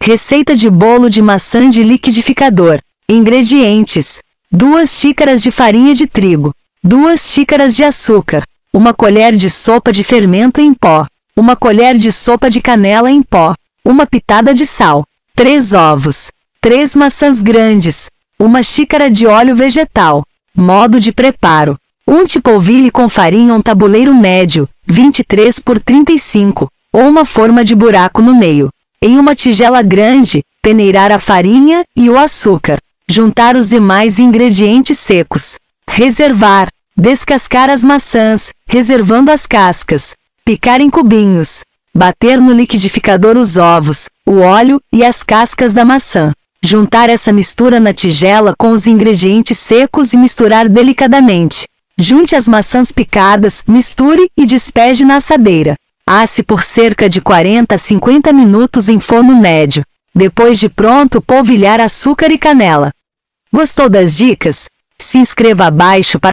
Receita de bolo de maçã de liquidificador. Ingredientes: 2 xícaras de farinha de trigo, 2 xícaras de açúcar, 1 colher de sopa de fermento em pó, 1 colher de sopa de canela em pó, 1 pitada de sal, 3 ovos, 3 maçãs grandes, 1 xícara de óleo vegetal. Modo de preparo: unte polvilho com farinha um tabuleiro médio, 23 por 35, ou uma forma de buraco no meio. Em uma tigela grande, peneirar a farinha e o açúcar. Juntar os demais ingredientes secos. Reservar. Descascar as maçãs, reservando as cascas. Picar em cubinhos. Bater no liquidificador os ovos, o óleo e as cascas da maçã. Juntar essa mistura na tigela com os ingredientes secos e misturar delicadamente. Junte as maçãs picadas, misture e despeje na assadeira. Asse por cerca de 40 a 50 minutos em forno médio. Depois de pronto, polvilhar açúcar e canela. Gostou das dicas? Se inscreva abaixo para